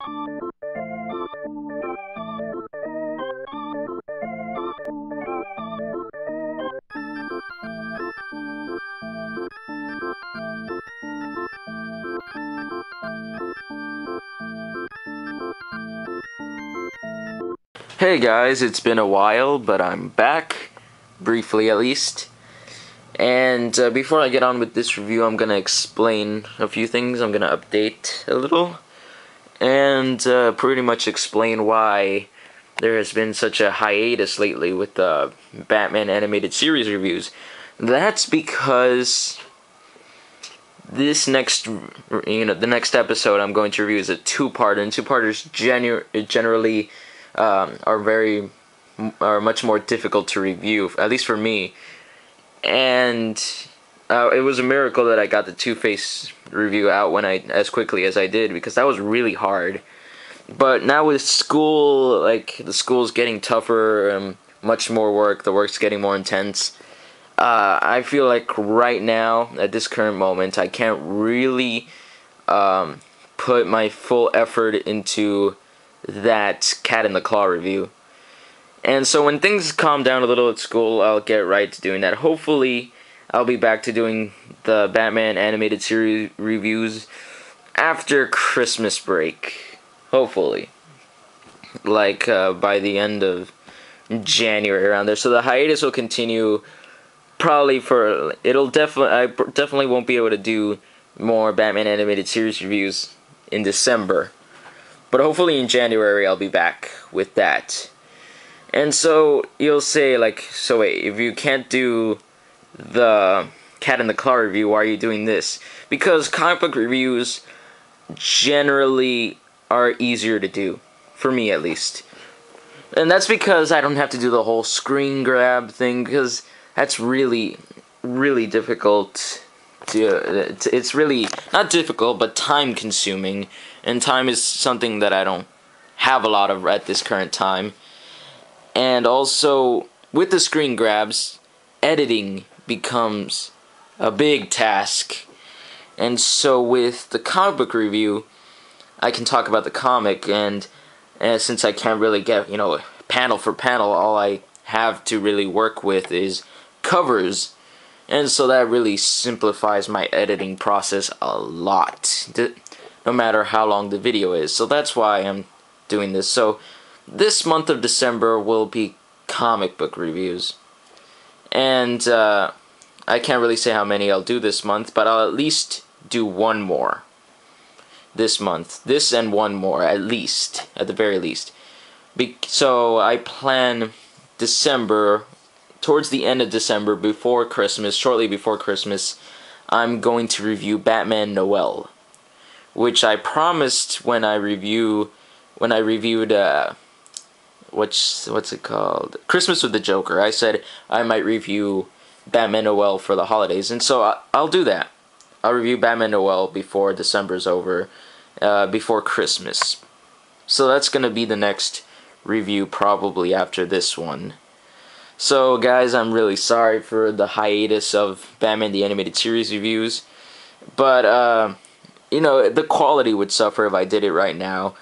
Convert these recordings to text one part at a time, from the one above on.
Hey guys, it's been a while, but I'm back, briefly at least. And before I get on with this review, I'm gonna explain a few things. I'm gonna update a little, and pretty much explain why there has been such a hiatus lately with the Batman animated series reviews. That's because this next, the next episode I'm going to review is a two-parter, and two-parters generally are much more difficult to review, at least for me. And it was a miracle that I got the Two-Face review out as quickly as I did, because that was really hard. But now with school, the school's getting tougher, much more work, the work's getting more intense. I feel like right now, at this current moment, I can't really put my full effort into that Cat in the Claw review. And so when things calm down a little at school, I'll get right to doing that. Hopefully, I'll be back to doing the Batman animated series reviews after Christmas break. Hopefully. By the end of January, around there. So the hiatus will continue probably I definitely won't be able to do more Batman animated series reviews in December. But hopefully in January I'll be back with that. And so you'll say, so wait, if you can't do the Cat in the Claw review, why are you doing this? Because comic book reviews generally are easier to do, for me at least. And that's because I don't have to do the whole screen grab thing, because that's really, really difficult. It's really not difficult, but time consuming, and time is something that I don't have a lot of at this current time. And also, with the screen grabs, editing becomes a big task. And so with the comic book review, I can talk about the comic, and since I can't really get, panel for panel, all I have to really work with is covers. And so that really simplifies my editing process a lot, no matter how long the video is. So that's why I'm doing this. So this month of December will be comic book reviews. And I can't really say how many I'll do this month, but I'll at least do one more this month. This and one more, at least, at the very least. So I plan December, towards the end of December, before Christmas, shortly before Christmas, I'm going to review Batman Noel, which I promised when I reviewed what's it called? Christmas with the Joker. I said I might review Batman Noel for the holidays, and so I'll do that. I'll review Batman Noel before December's over, before Christmas. So that's gonna be the next review, probably after this one. So guys, I'm really sorry for the hiatus of Batman the Animated Series reviews, but the quality would suffer if I did it right now,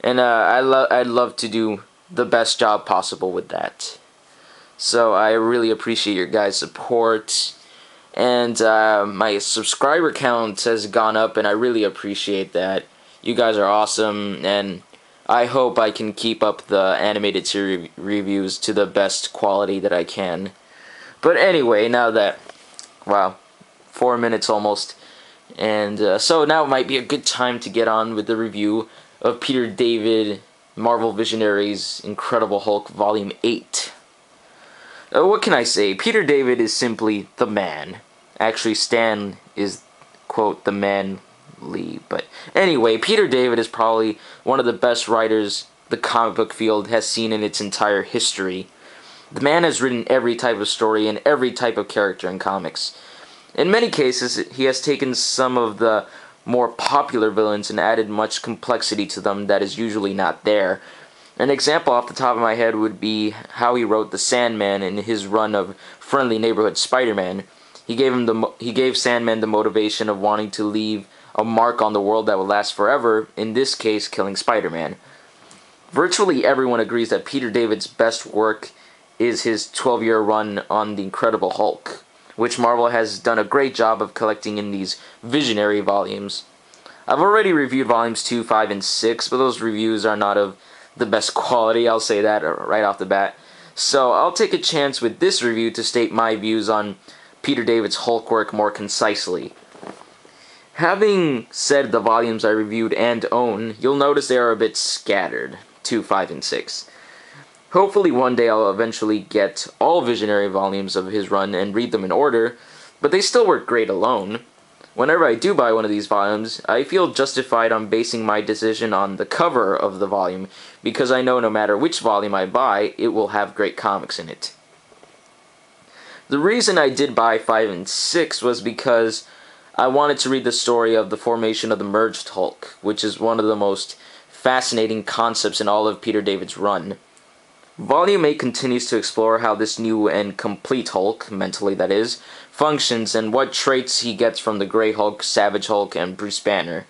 and I'd love to do the best job possible with that. So I really appreciate your guys' support, and my subscriber count has gone up, and I really appreciate that. You guys are awesome, and I hope I can keep up the animated series reviews to the best quality that I can. But anyway, now that, wow, 4 minutes almost, and so now might be a good time to get on with the review of Peter David, Marvel Visionaries, Incredible Hulk, Volume 8. What can I say? Peter David is simply the man. Actually, Stan is, quote, the man Lee. But anyway, Peter David is probably one of the best writers the comic book field has seen in its entire history. The man has written every type of story and every type of character in comics. In many cases, he has taken some of the more popular villains and added much complexity to them that is usually not there. An example off the top of my head would be how he wrote the Sandman in his run of Friendly Neighborhood Spider-Man. He gave Sandman the motivation of wanting to leave a mark on the world that will last forever, in this case killing Spider-Man. Virtually everyone agrees that Peter David's best work is his 12-year run on The Incredible Hulk, which Marvel has done a great job of collecting in these Visionary volumes. I've already reviewed volumes 2, 5, and 6, but those reviews are not of the best quality, I'll say that right off the bat. So I'll take a chance with this review to state my views on Peter David's Hulk work more concisely. Having said the volumes I reviewed and own, you'll notice they are a bit scattered, 2, 5, and 6. Hopefully one day I'll eventually get all Visionary volumes of his run and read them in order, but they still work great alone. Whenever I do buy one of these volumes, I feel justified on basing my decision on the cover of the volume, because I know no matter which volume I buy, it will have great comics in it. The reason I did buy 5 and 6 was because I wanted to read the story of the formation of the Merged Hulk, which is one of the most fascinating concepts in all of Peter David's run. Volume 8 continues to explore how this new and complete Hulk, mentally that is, functions and what traits he gets from the Grey Hulk, Savage Hulk, and Bruce Banner.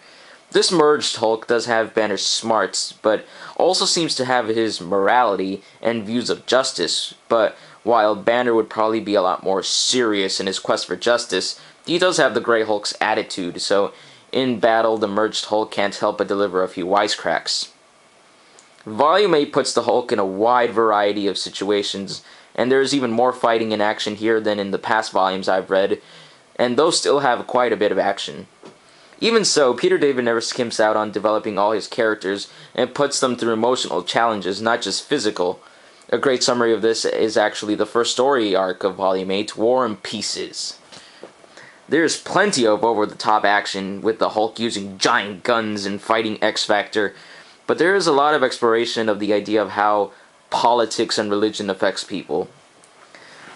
This Merged Hulk does have Banner's smarts, but also seems to have his morality and views of justice, but while Banner would probably be a lot more serious in his quest for justice, he does have the Grey Hulk's attitude, so in battle the Merged Hulk can't help but deliver a few wisecracks. Volume 8 puts the Hulk in a wide variety of situations, and there is even more fighting and action here than in the past volumes I've read, and those still have quite a bit of action. Even so, Peter David never skimps out on developing all his characters and puts them through emotional challenges, not just physical. A great summary of this is actually the first story arc of Volume 8, War and Pieces. There's plenty of over-the-top action, with the Hulk using giant guns and fighting X-Factor, but there is a lot of exploration of the idea of how politics and religion affects people.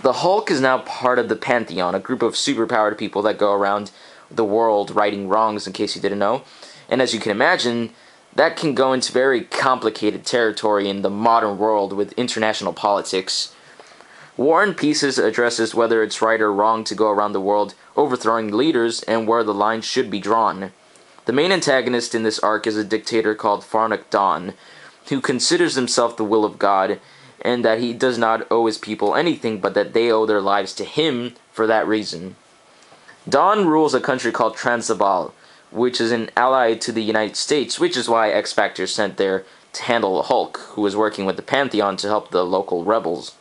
The Hulk is now part of the Pantheon, a group of superpowered people that go around the world righting wrongs, in case you didn't know. And as you can imagine, that can go into very complicated territory in the modern world with international politics. War and Pieces addresses whether it's right or wrong to go around the world overthrowing leaders and where the line should be drawn. The main antagonist in this arc is a dictator called Farnock Dawn, who considers himself the will of God, and that he does not owe his people anything but that they owe their lives to him for that reason. Dawn rules a country called Transvaal, which is an ally to the United States, which is why X-Factor sent there to handle the Hulk, who was working with the Pantheon to help the local rebels.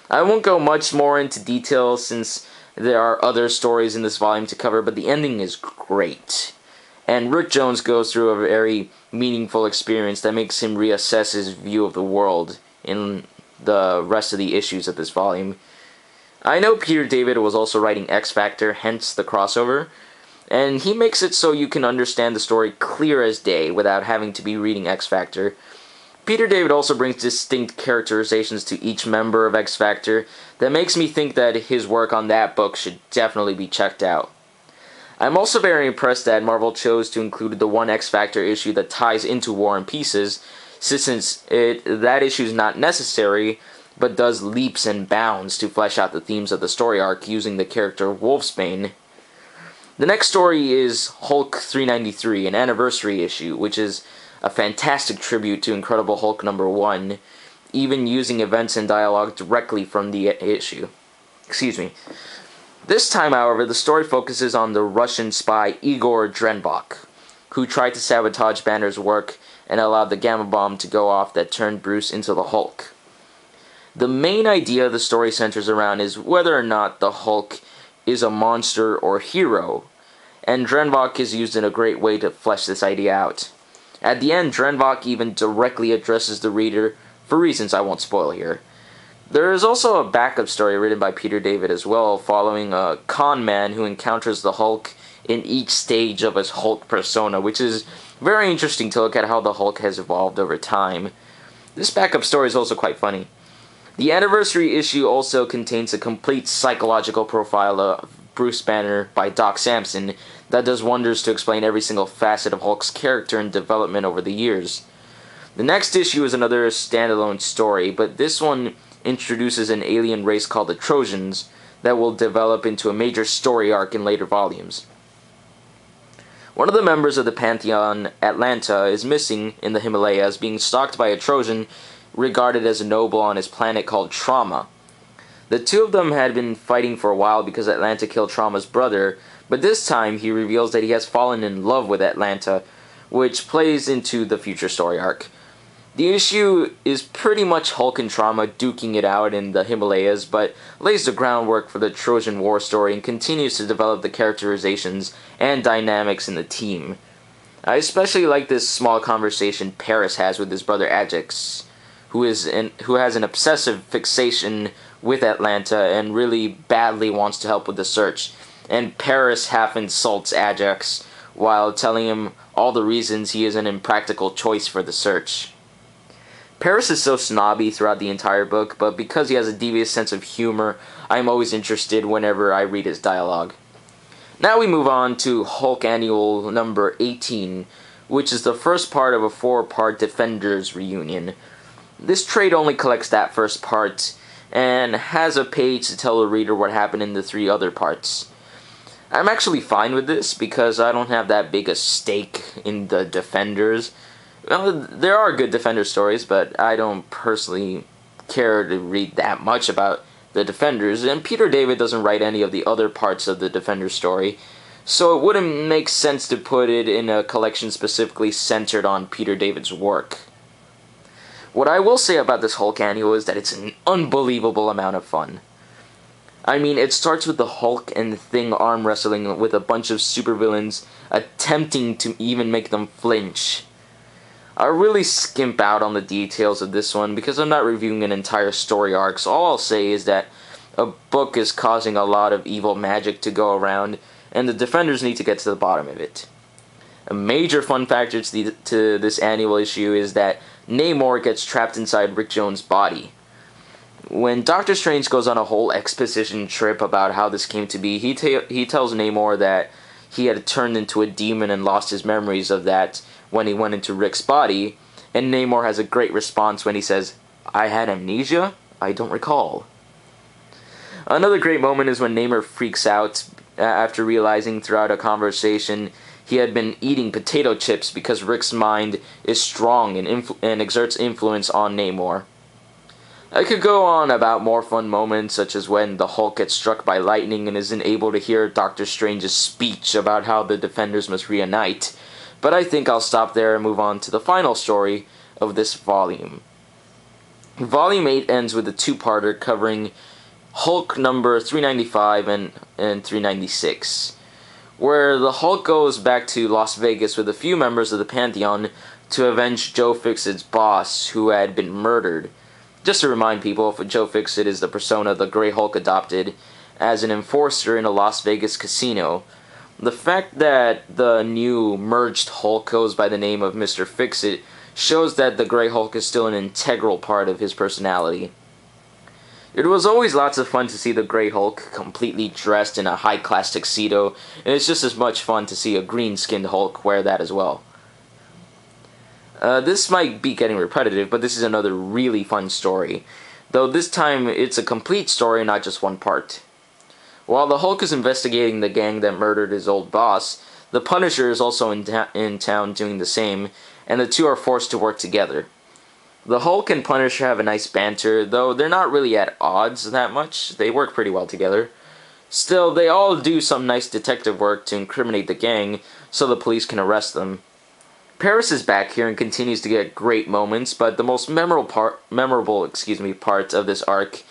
I won't go much more into detail since there are other stories in this volume to cover, but the ending is great. And Rick Jones goes through a very meaningful experience that makes him reassess his view of the world in the rest of the issues of this volume. I know Peter David was also writing X-Factor, hence the crossover, and he makes it so you can understand the story clear as day without having to be reading X-Factor. Peter David also brings distinct characterizations to each member of X-Factor that makes me think that his work on that book should definitely be checked out. I'm also very impressed that Marvel chose to include the one X-Factor issue that ties into War and Pieces, since that issue is not necessary, but does leaps and bounds to flesh out the themes of the story arc using the character Wolfsbane. The next story is Hulk 393, an anniversary issue, which is a fantastic tribute to Incredible Hulk number 1, even using events and dialogue directly from the issue. This time, however, the story focuses on the Russian spy Igor Drenbach, who tried to sabotage Banner's work and allowed the gamma bomb to go off that turned Bruce into the Hulk. The main idea the story centers around is whether or not the Hulk is a monster or hero, and Drenbach is used in a great way to flesh this idea out. At the end, Drenbach even directly addresses the reader, for reasons I won't spoil here. There is also a backup story written by Peter David as well, following a con man who encounters the Hulk in each stage of his Hulk persona, which is very interesting to look at how the Hulk has evolved over time. This backup story is also quite funny. The anniversary issue also contains a complete psychological profile of Bruce Banner by Doc Samson that does wonders to explain every single facet of Hulk's character and development over the years. The next issue is another standalone story, but this one introduces an alien race called the Trojans that will develop into a major story arc in later volumes. One of the members of the Pantheon, Atlanta, is missing in the Himalayas, being stalked by a Trojan regarded as a noble on his planet called Trauma. The two of them had been fighting for a while because Atlanta killed Trauma's brother, but this time he reveals that he has fallen in love with Atlanta, which plays into the future story arc. The issue is pretty much Hulk and Trauma duking it out in the Himalayas, but lays the groundwork for the Trojan War story and continues to develop the characterizations and dynamics in the team. I especially like this small conversation Paris has with his brother Ajax, who has an obsessive fixation with Atlanta and really badly wants to help with the search. And Paris half insults Ajax while telling him all the reasons he is an impractical choice for the search. Paris is so snobby throughout the entire book, but because he has a devious sense of humor, I am always interested whenever I read his dialogue. Now we move on to Hulk Annual number 18, which is the first part of a 4-part Defenders reunion. This trade only collects that first part, and has a page to tell the reader what happened in the 3 other parts. I'm actually fine with this, because I don't have that big a stake in the Defenders. Well, there are good Defender stories, but I don't personally care to read that much about the Defenders, and Peter David doesn't write any of the other parts of the Defender story, so it wouldn't make sense to put it in a collection specifically centered on Peter David's work. What I will say about this Hulk Annual is that it's an unbelievable amount of fun. I mean, it starts with the Hulk and the Thing arm wrestling with a bunch of supervillains attempting to even make them flinch. I really skimp out on the details of this one because I'm not reviewing an entire story arc, so all I'll say is that a book is causing a lot of evil magic to go around, and the Defenders need to get to the bottom of it. A major fun factor to this annual issue is that Namor gets trapped inside Rick Jones' body. When Doctor Strange goes on a whole exposition trip about how this came to be, he tells Namor that he had turned into a demon and lost his memories of that when he went into Rick's body, and Namor has a great response when he says, "I had amnesia? I don't recall." Another great moment is when Namor freaks out after realizing throughout a conversation he had been eating potato chips because Rick's mind is strong and exerts influence on Namor. I could go on about more fun moments, such as when the Hulk gets struck by lightning and isn't able to hear Doctor Strange's speech about how the Defenders must reunite, but I think I'll stop there and move on to the final story of this volume. Volume 8 ends with a 2-parter covering Hulk number 395 and 396, where the Hulk goes back to Las Vegas with a few members of the Pantheon to avenge Joe Fixit's boss, who had been murdered. Just to remind people, Joe Fixit is the persona the Grey Hulk adopted as an enforcer in a Las Vegas casino. The fact that the new merged Hulk goes by the name of Mr. Fixit shows that the Grey Hulk is still an integral part of his personality. It was always lots of fun to see the Grey Hulk completely dressed in a high-class tuxedo, and it's just as much fun to see a green-skinned Hulk wear that as well. This might be getting repetitive, but this is another really fun story, though this time it's a complete story, not just one part. While the Hulk is investigating the gang that murdered his old boss, the Punisher is also in town doing the same, and the two are forced to work together. The Hulk and Punisher have a nice banter, though they're not really at odds that much. They work pretty well together. Still, they all do some nice detective work to incriminate the gang so the police can arrest them. Paris is back here and continues to get great moments, but the most memorable part of this arc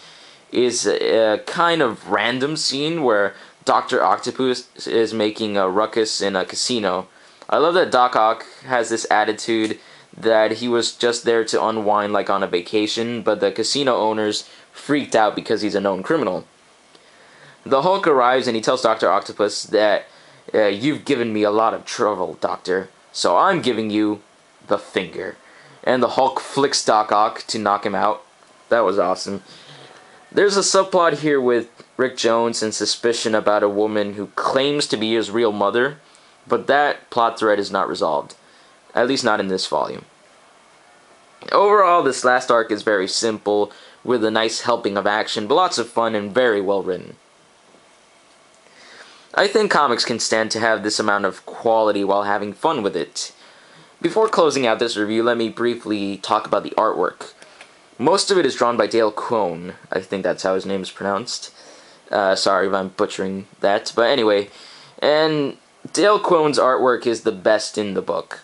is a kind of random scene where Dr. Octopus is making a ruckus in a casino. I love that Doc Ock has this attitude that he was just there to unwind like on a vacation, but the casino owners freaked out because he's a known criminal. The Hulk arrives and he tells Dr. Octopus that, "You've given me a lot of trouble, Doctor, so I'm giving you the finger." And the Hulk flicks Doc Ock to knock him out. That was awesome. There's a subplot here with Rick Jones and suspicion about a woman who claims to be his real mother, but that plot thread is not resolved. At least not in this volume. Overall, this last arc is very simple, with a nice helping of action, but lots of fun and very well written. I think comics can stand to have this amount of quality while having fun with it. Before closing out this review, let me briefly talk about the artwork. Most of it is drawn by Dale Cohn. I think that's how his name is pronounced. Sorry if I'm butchering that, but anyway. And Dale Cohn's artwork is the best in the book.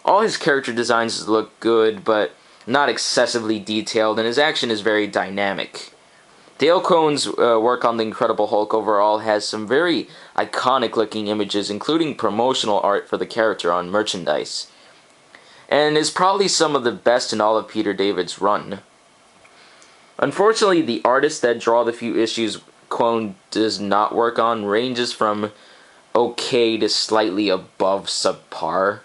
All his character designs look good, but not excessively detailed, and his action is very dynamic. Dale Cohn's work on The Incredible Hulk overall has some very iconic-looking images, including promotional art for the character on merchandise, and is probably some of the best in all of Peter David's run. Unfortunately, the artists that draw the few issues Cohn does not work on ranges from okay to slightly above subpar.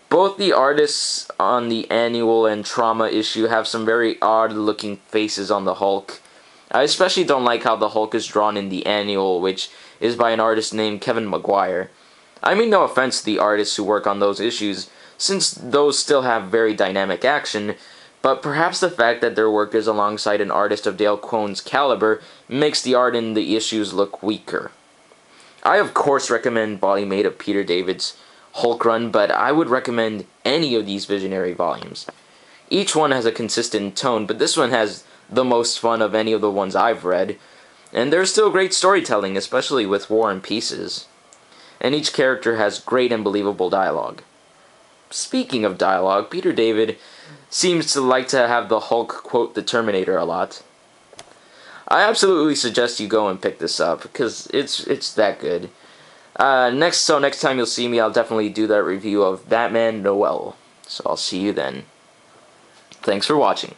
Both the artists on the annual and trauma issue have some very odd-looking faces on the Hulk. I especially don't like how the Hulk is drawn in the annual, which is by an artist named Kevin Maguire. I mean no offense to the artists who work on those issues, since those still have very dynamic action, but perhaps the fact that their work is alongside an artist of Dale Cohn's caliber makes the art in the issues look weaker. I of course recommend Volume 8 of Peter David's Hulk run, but I would recommend any of these Visionary volumes. Each one has a consistent tone, but this one has the most fun of any of the ones I've read, and there's still great storytelling, especially with War and Pieces. And each character has great and believable dialogue. Speaking of dialogue, Peter David seems to like to have the Hulk quote the Terminator a lot. I absolutely suggest you go and pick this up, because it's that good. Next time you'll see me, I'll definitely do that review of Batman Noel. So I'll see you then. Thanks for watching.